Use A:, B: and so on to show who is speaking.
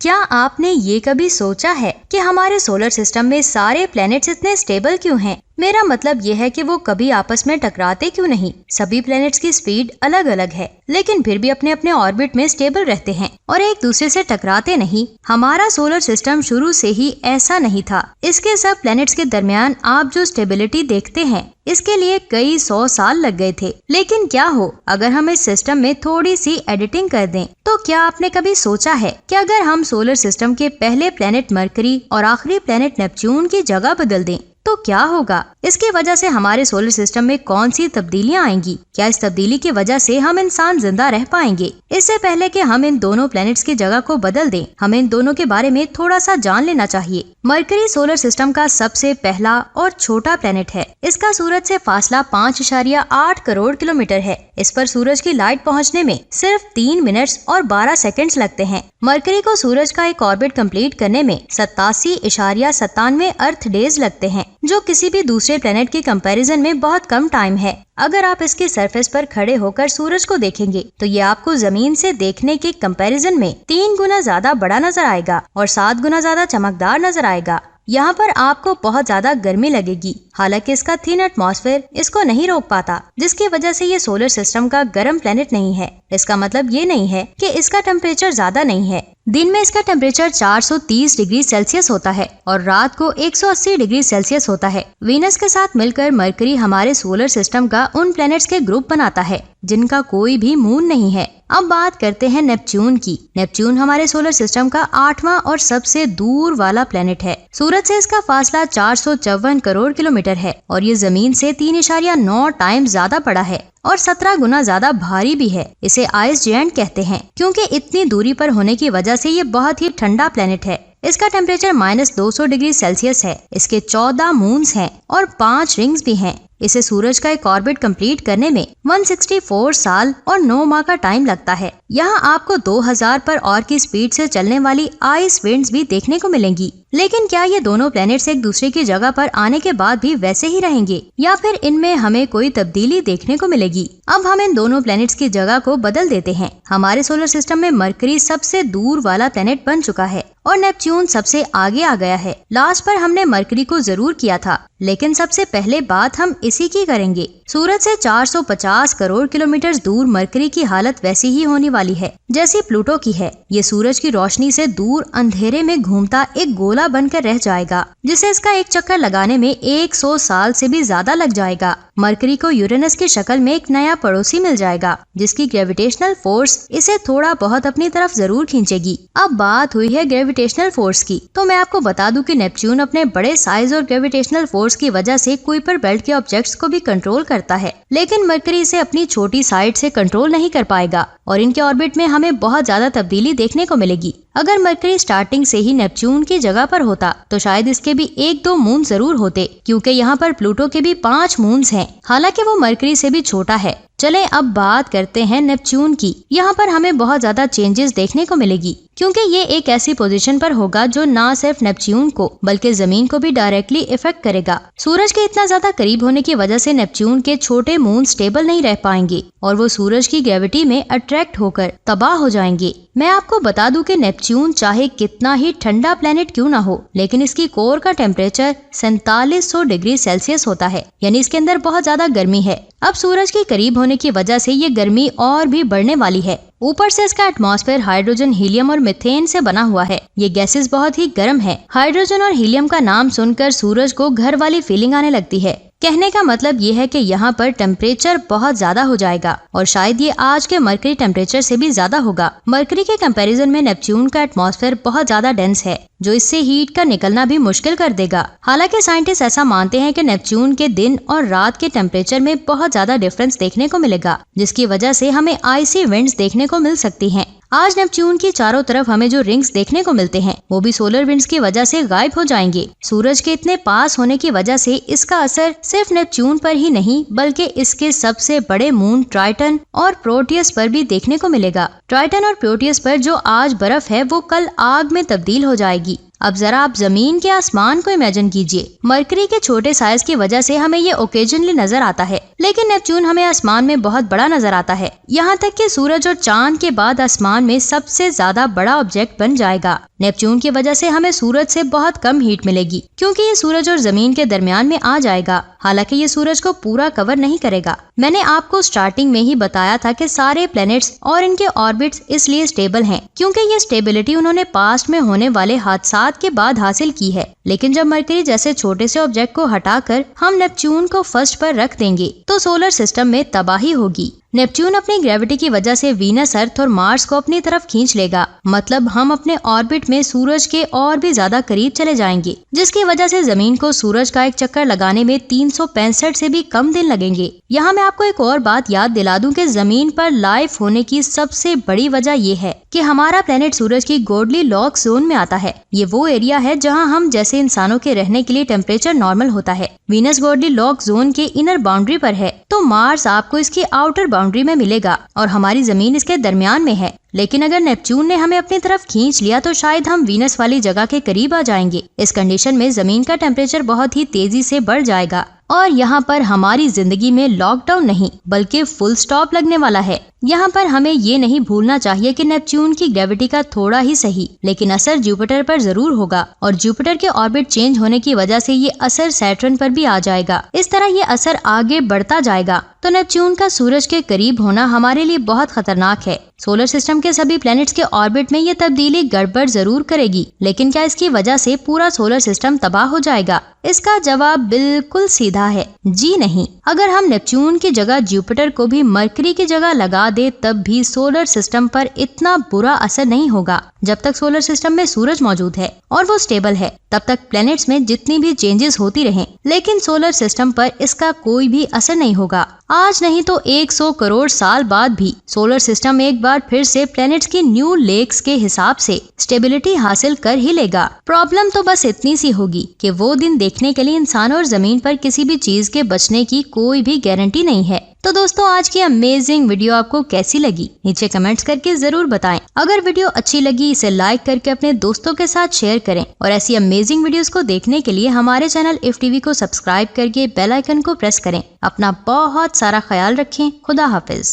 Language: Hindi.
A: क्या आपने ये कभी सोचा है कि हमारे सोलर सिस्टम में सारे प्लैनेट्स इतने स्टेबल क्यों हैं? मेरा मतलब ये है कि वो कभी आपस में टकराते क्यों नहीं। सभी प्लैनेट्स की स्पीड अलग अलग है, लेकिन फिर भी अपने अपने ऑर्बिट में स्टेबल रहते हैं और एक दूसरे से टकराते नहीं। हमारा सोलर सिस्टम शुरू से ही ऐसा नहीं था। इसके सब प्लैनेट्स के दरमियान आप जो स्टेबिलिटी देखते हैं, इसके लिए कई 100 साल लग गए थे। लेकिन क्या हो अगर हम इस सिस्टम में थोड़ी सी एडिटिंग कर दें? तो क्या आपने कभी सोचा है कि अगर हम सोलर सिस्टम के पहले प्लैनेट मरकरी और आखिरी प्लैनेट नेपच्यून की जगह बदल दें तो क्या होगा? इसकी वजह से हमारे सोलर सिस्टम में कौन सी तब्दीलियां आएंगी? क्या इस तब्दीली की वजह से हम इंसान जिंदा रह पाएंगे? इससे पहले कि हम इन दोनों प्लैनेट्स की जगह को बदल दें, हमें इन दोनों के बारे में थोड़ा सा जान लेना चाहिए। मरकरी सोलर सिस्टम का सबसे पहला और छोटा प्लैनेट है। इसका सूरज से फासला 5.8 करोड़ किलोमीटर है। इस पर सूरज की लाइट पहुंचने में सिर्फ 3 मिनट्स और 12 सेकंड्स लगते हैं। मरकरी को सूरज का एक ऑर्बिट कंप्लीट करने में 87.97 अर्थ डेज लगते हैं, जो किसी भी दूसरे प्लेनेट के कंपैरिजन में बहुत कम टाइम है। अगर आप इसकी सरफेस पर खड़े होकर सूरज को देखेंगे तो ये आपको जमीन से देखने के कंपैरिजन में 3 गुना ज्यादा बड़ा नजर आएगा और 7 गुना ज्यादा चमकदार नजर आएगा। यहाँ पर आपको बहुत ज्यादा गर्मी लगेगी, हालांकि इसका थिन एटमॉस्फेयर इसको नहीं रोक पाता, जिसकी वजह से ये सोलर सिस्टम का गर्म प्लेनेट नहीं है। इसका मतलब ये नहीं है कि इसका टेम्परेचर ज्यादा नहीं है। दिन में इसका टेम्परेचर 430 डिग्री सेल्सियस होता है और रात को 180 डिग्री सेल्सियस होता है। वीनस के साथ मिलकर मरकरी हमारे सोलर सिस्टम का उन प्लैनेट्स के ग्रुप बनाता है जिनका कोई भी मून नहीं है। अब बात करते हैं नेपच्यून की। नेपच्यून हमारे सोलर सिस्टम का 8वां और सबसे दूर वाला प्लैनेट है। सूरज से इसका फासला 454 करोड़ किलोमीटर है और ये जमीन से 3.9 टाइम ज्यादा बड़ा है और 17 गुना ज्यादा भारी भी है। इसे आइस जायंट कहते हैं क्योंकि इतनी दूरी पर होने की वजह से ये बहुत ही ठंडा प्लैनेट है। इसका टेम्परेचर -200 डिग्री सेल्सियस है। इसके 14 मून्स हैं और 5 रिंग्स भी हैं। इसे सूरज का एक ऑर्बिट कंप्लीट करने में 164 साल और 9 माह का टाइम लगता है। यहाँ आपको 2000 पर और की स्पीड से चलने वाली आइस विंड्स भी देखने को मिलेंगी। लेकिन क्या ये दोनों प्लैनेट्स एक दूसरे की जगह पर आने के बाद भी वैसे ही रहेंगे या फिर इनमें हमें कोई तब्दीली देखने को मिलेगी? अब हम इन दोनों प्लैनेट्स की जगह को बदल देते हैं। हमारे सोलर सिस्टम में मरकरी सबसे दूर वाला प्लैनेट बन चुका है और नेपच्यून सबसे आगे आ गया है। लास्ट पर हमने मरकरी को जरूर किया था, लेकिन सबसे पहले बात हम इसी की करेंगे। सूरज से 450 करोड़ किलोमीटर दूर मरकरी की हालत वैसी ही होने वाली है जैसी प्लूटो की है। ये सूरज की रोशनी से दूर अंधेरे में घूमता एक गोला बनकर रह जाएगा, जिसे इसका एक चक्कर लगाने में 100 साल से भी ज्यादा लग जाएगा। मरकरी को यूरेनस की शक्ल में एक नया पड़ोसी मिल जाएगा, जिसकी ग्रेविटेशनल फोर्स इसे थोड़ा बहुत अपनी तरफ जरूर खींचेगी। अब बात हुई है ग्रेविटेशनल फोर्स की, तो मैं आपको बता दूं कि नेपच्यून अपने बड़े साइज और ग्रेविटेशनल फोर्स की वजह से कुइपर बेल्ट के ऑब्जेक्ट्स को भी कंट्रोल करता है, लेकिन मरकरी इसे अपनी छोटी साइड से कंट्रोल नहीं कर पाएगा और इनके ऑर्बिट में हमें बहुत ज्यादा तब्दीली देखने को मिलेगी। अगर मरकरी स्टार्टिंग से ही नेपच्यून की जगह पर होता तो शायद इसके भी 1-2 मून जरूर होते, क्योंकि यहाँ पर प्लूटो के भी 5 मून्स हैं। हालांकि वो मरकरी से भी छोटा है। चले अब बात करते हैं नेपच्यून की। यहाँ पर हमें बहुत ज्यादा चेंजेस देखने को मिलेगी, क्योंकि ये एक ऐसी पोजीशन पर होगा जो ना सिर्फ नेपच्यून को बल्कि जमीन को भी डायरेक्टली इफेक्ट करेगा। सूरज के इतना ज्यादा करीब होने की वजह से नेपच्यून के छोटे मून स्टेबल नहीं रह पाएंगे और वो सूरज की ग्रेविटी में अट्रैक्ट होकर तबाह हो जाएंगे। मैं आपको बता दूं कि नेपच्यून चाहे कितना ही ठंडा प्लेनेट क्यों ना हो, लेकिन इसकी कोर का टेम्परेचर 4700 डिग्री सेल्सियस होता है, यानी इसके अंदर बहुत ज्यादा गर्मी है। अब सूरज के करीब होने की वजह से ये गर्मी और भी बढ़ने वाली है। ऊपर से इसका एटमॉस्फेयर हाइड्रोजन, हीलियम और मीथेन से बना हुआ है। ये गैसेस बहुत ही गर्म है। हाइड्रोजन और हीलियम का नाम सुनकर सूरज को घर वाली फीलिंग आने लगती है। कहने का मतलब ये है कि यहाँ पर टेम्परेचर बहुत ज्यादा हो जाएगा और शायद ये आज के मरकरी टेम्परेचर से भी ज्यादा होगा। मरकरी के कंपैरिजन में नेपच्यून का एटमॉस्फेयर बहुत ज्यादा डेंस है, जो इससे हीट का निकलना भी मुश्किल कर देगा। हालांकि साइंटिस्ट ऐसा मानते हैं कि नेपच्यून के दिन और रात के टेम्परेचर में बहुत ज्यादा डिफरेंस देखने को मिलेगा, जिसकी वजह से हमें आइसी विंड्स देखने को मिल सकती हैं। आज नेपच्यून की चारों तरफ हमें जो रिंग्स देखने को मिलते हैं वो भी सोलर विंड्स की वजह से गायब हो जाएंगे। सूरज के इतने पास होने की वजह से इसका असर सिर्फ नेपच्यून पर ही नहीं बल्कि इसके सबसे बड़े मून ट्राइटन और प्रोटियस पर भी देखने को मिलेगा। ट्राइटन और प्रोटियस पर जो आज बर्फ है वो कल आग में तब्दील हो जाएगी। अब जरा आप जमीन के आसमान को इमेजिन कीजिए। मरकरी के छोटे साइज की वजह से हमें ये ओकेजनली नजर आता है, लेकिन नेपच्यून हमें आसमान में बहुत बड़ा नजर आता है। यहाँ तक कि सूरज और चांद के बाद आसमान में सबसे ज्यादा बड़ा ऑब्जेक्ट बन जाएगा। नेपच्यून की वजह से हमें सूरज से बहुत कम हीट मिलेगी, क्योंकि ये सूरज और जमीन के दरमियान में आ जाएगा। हालांकि ये सूरज को पूरा कवर नहीं करेगा। मैंने आपको स्टार्टिंग में ही बताया था कि सारे प्लैनेट्स और इनके ऑर्बिट्स इसलिए स्टेबल हैं, क्योंकि ये स्टेबिलिटी उन्होंने पास्ट में होने वाले हादसात के बाद हासिल की है। लेकिन जब मरकरी जैसे छोटे से ऑब्जेक्ट को हटाकर हम नेपच्यून को फर्स्ट पर रख देंगे तो सोलर सिस्टम में तबाही होगी। नेपच्यून अपनी ग्रेविटी की वजह से वीनस, अर्थ और मार्स को अपनी तरफ खींच लेगा। मतलब हम अपने ऑर्बिट में सूरज के और भी ज्यादा करीब चले जाएंगे, जिसकी वजह से जमीन को सूरज का एक चक्कर लगाने में 365 से भी कम दिन लगेंगे। यहाँ मैं आपको एक और बात याद दिला दूं कि जमीन पर लाइफ होने की सबसे बड़ी वजह ये है कि हमारा प्लेनेट सूरज की गोल्डीलॉक्स जोन में आता है। ये वो एरिया है जहाँ हम जैसे इंसानों के रहने के लिए टेम्परेचर नॉर्मल होता है। वीनस गोल्डीलॉक्स जोन के इनर बाउंड्री पर है, तो मार्स आपको इसकी आउटर बाउंड्री में मिलेगा और हमारी जमीन इसके दरमियान में है। लेकिन अगर नेपच्यून ने हमें अपनी तरफ खींच लिया तो शायद हम वीनस वाली जगह के करीब आ जाएंगे। इस कंडीशन में जमीन का टेम्परेचर बहुत ही तेजी से बढ़ जाएगा और यहाँ पर हमारी जिंदगी में लॉकडाउन नहीं बल्कि फुल स्टॉप लगने वाला है। यहाँ पर हमें ये नहीं भूलना चाहिए कि नेपच्यून की ग्रेविटी का थोड़ा ही सही लेकिन असर जुपिटर पर जरूर होगा और जुपिटर के ऑर्बिट चेंज होने की वजह से ये असर सैटर्न पर भी आ जाएगा। इस तरह ये असर आगे बढ़ता जाएगा तो नेपच्यून का सूरज के करीब होना हमारे लिए बहुत खतरनाक है। सोलर सिस्टम के सभी प्लैनेट्स के ऑर्बिट में ये तब्दीली गड़बड़ जरूर करेगी, लेकिन क्या इसकी वजह से पूरा सोलर सिस्टम तबाह हो जाएगा? इसका जवाब बिल्कुल सीधा है, जी नहीं। अगर हम नेपच्यून की जगह जुपिटर को भी मरकरी की जगह लगा दे तब भी सोलर सिस्टम पर इतना बुरा असर नहीं होगा। जब तक सोलर सिस्टम में सूरज मौजूद है और वो स्टेबल है तब तक प्लैनेट्स में जितनी भी चेंजेस होती रहें, लेकिन सोलर सिस्टम पर इसका कोई भी असर नहीं होगा। आज नहीं तो 100 करोड़ साल बाद भी सोलर सिस्टम एक बार फिर से प्लैनेट्स की न्यू लेक्स के हिसाब से स्टेबिलिटी हासिल कर ही लेगा। प्रॉब्लम तो बस इतनी सी होगी कि वो दिन देखने के लिए इंसान और जमीन पर किसी भी चीज के बचने की कोई भी गारंटी नहीं है। तो दोस्तों, आज की अमेजिंग वीडियो आपको कैसी लगी नीचे कमेंट्स करके जरूर बताएं। अगर वीडियो अच्छी लगी इसे लाइक करके अपने दोस्तों के साथ शेयर करें और ऐसी अमेजिंग वीडियोस को देखने के लिए हमारे चैनल इफ टीवी को सब्सक्राइब करके बेल आइकन को प्रेस करें। अपना बहुत सारा ख्याल रखें। खुदा हाफिज।